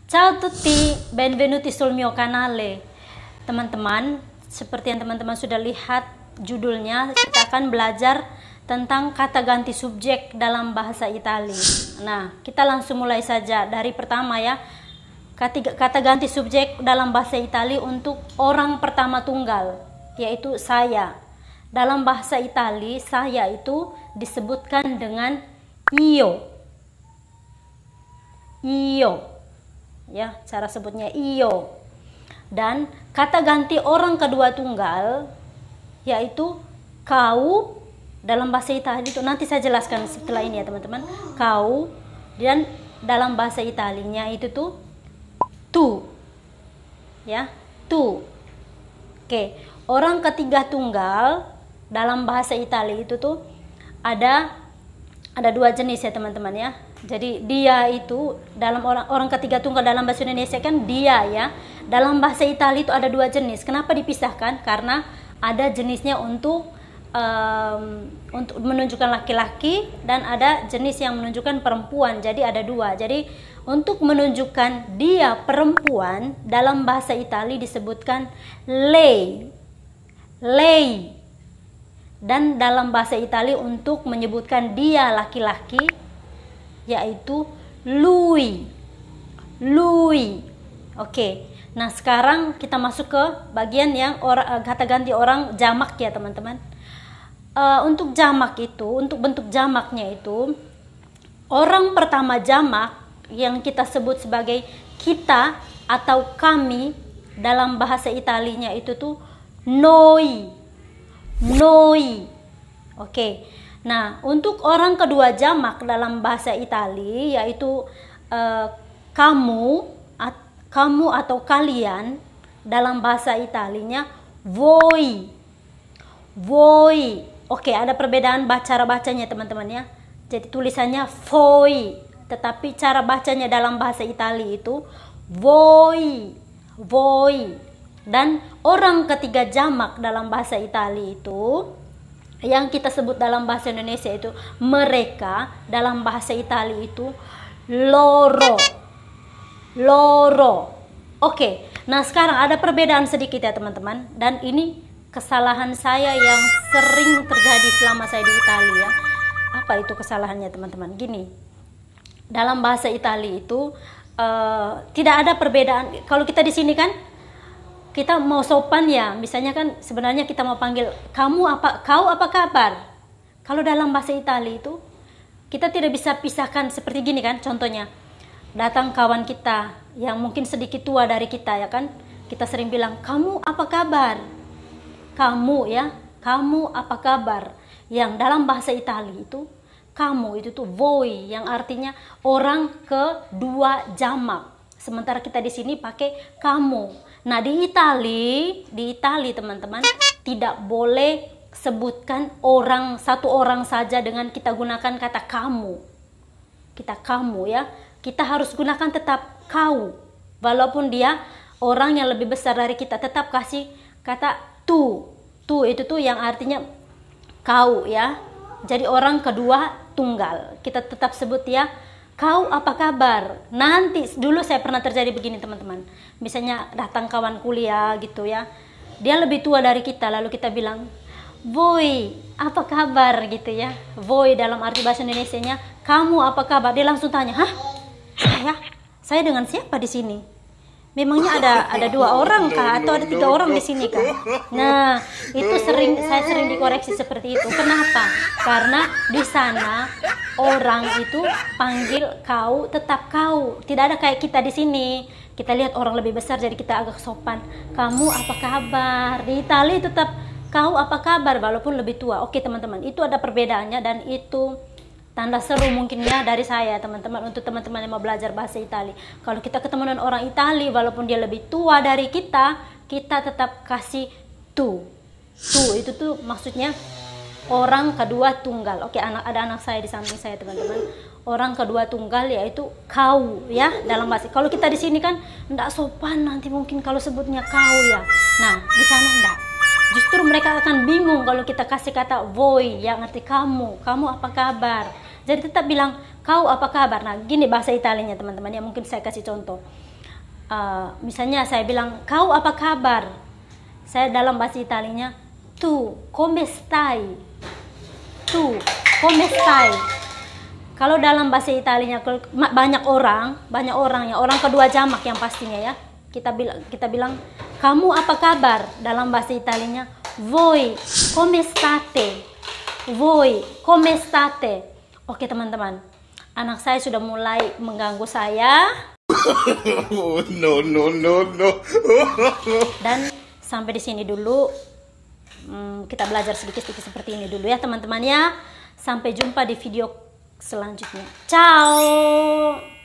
Ciao tutti, benvenuti sul mio canale. Teman-teman, seperti yang teman-teman sudah lihat judulnya, kita akan belajar tentang kata ganti subjek dalam bahasa Itali. Nah, kita langsung mulai saja dari pertama ya. Kata ganti subjek dalam bahasa Itali untuk orang pertama tunggal, yaitu saya. Dalam bahasa Itali, saya itu disebutkan dengan io. Io. Ya, cara sebutnya io. Dan kata ganti orang kedua tunggal yaitu kau. Dalam bahasa Italia itu nanti saya jelaskan setelah ini ya teman-teman. Kau, dan dalam bahasa Italinya itu tuh tu. Ya, tu. Oke, orang ketiga tunggal dalam bahasa Italia itu tuh ada dua jenis ya teman-teman ya. Jadi dia itu dalam orang ketiga tunggal dalam bahasa Indonesia kan dia ya. Dalam bahasa Italia itu ada dua jenis. Kenapa dipisahkan? Karena ada jenisnya untuk menunjukkan laki-laki dan ada jenis yang menunjukkan perempuan. Jadi ada dua. Jadi untuk menunjukkan dia perempuan dalam bahasa Italia disebutkan lei. Lei. Dan dalam bahasa Italia untuk menyebutkan dia laki-laki yaitu lui. Lui. Oke. Nah, sekarang kita masuk ke bagian yang kata ganti orang jamak ya, teman-teman. Untuk jamak itu, untuk bentuk jamaknya itu, orang pertama jamak yang kita sebut sebagai kita atau kami dalam bahasa Italinya itu tuh noi. Noi. Oke. Nah, untuk orang kedua jamak dalam bahasa Italia yaitu kamu atau kalian dalam bahasa Italinya voi. Voi. Oke, ada perbedaan cara bacanya teman-teman ya. Jadi tulisannya voi, tetapi cara bacanya dalam bahasa Italia itu voi. Voi. Dan orang ketiga jamak dalam bahasa Italia itu yang kita sebut dalam bahasa Indonesia itu mereka, dalam bahasa Italia itu loro. Loro. Oke. Nah, sekarang ada perbedaan sedikit ya teman-teman, dan ini kesalahan saya yang sering terjadi selama saya di Italia. Apa itu kesalahannya teman-teman? Gini. Dalam bahasa Italia itu tidak ada perbedaan. Kalau kita di sini kan kita mau sopan ya, misalnya kan sebenarnya kita mau panggil kau apa kabar. Kalau dalam bahasa Italia itu kita tidak bisa pisahkan seperti gini kan, contohnya datang kawan kita yang mungkin sedikit tua dari kita ya kan, kita sering bilang kamu apa kabar, kamu ya, kamu apa kabar. Yang dalam bahasa Italia itu kamu itu tuh voi, yang artinya orang kedua jamak, sementara kita di sini pakai kamu. Nah, di Italia teman-teman tidak boleh sebutkan satu orang saja dengan kita gunakan kata kamu. Kita kamu ya. Kita harus gunakan tetap kau. Walaupun dia orang yang lebih besar dari kita, tetap kasih kata tu. Tu itu tuh yang artinya kau ya. Jadi orang kedua tunggal. Kita tetap sebut ya, kau apa kabar? Nanti dulu saya pernah terjadi begini teman-teman. Misalnya datang kawan kuliah gitu ya. Dia lebih tua dari kita, lalu kita bilang, "Voi, apa kabar?" gitu ya. Voi dalam arti bahasa Indonesianya, kamu apa kabar? Dia langsung tanya, "Hah? Saya dengan siapa di sini? Memangnya ada dua orang kah? Atau ada tiga orang di sini kah?" Nah, itu saya sering dikoreksi seperti itu. Kenapa? Karena di sana orang itu panggil kau tetap kau. Tidak ada kayak kita di sini. Kita lihat orang lebih besar jadi kita agak sopan. Kamu apa kabar? Di Italia tetap kau apa kabar walaupun lebih tua. Oke teman-teman, itu ada perbedaannya dan itu tanda seru mungkin ya dari saya teman-teman, untuk teman-teman yang mau belajar bahasa Italia. Kalau kita ketemu dengan orang Italia walaupun dia lebih tua dari kita, kita tetap kasih tu. Tu itu tuh maksudnya orang kedua tunggal. Oke, ada anak saya di samping saya teman-teman. Orang kedua tunggal yaitu kau ya dalam bahasa. Kalau kita di sini kan enggak sopan nanti mungkin kalau sebutnya kau ya. Nah, di sana enggak. Justru mereka akan bingung kalau kita kasih kata voi yang arti kamu apa kabar. Jadi tetap bilang kau apa kabar. Nah, gini bahasa Italianya teman-teman ya, mungkin saya kasih contoh. Misalnya saya bilang, kau apa kabar? Saya dalam bahasa Italianya, tu come stai? Tu come stai? Kalau dalam bahasa Italianya banyak orang ya, orang kedua jamak yang pastinya ya. Kita bilang kamu apa kabar? Dalam bahasa Italianya voi come state? Voi come state? Oke teman-teman, anak saya sudah mulai mengganggu saya. No, no, no, no. Dan sampai di sini dulu. Kita belajar sedikit-sedikit seperti ini dulu ya teman-teman ya. Sampai jumpa di video selanjutnya. Ciao.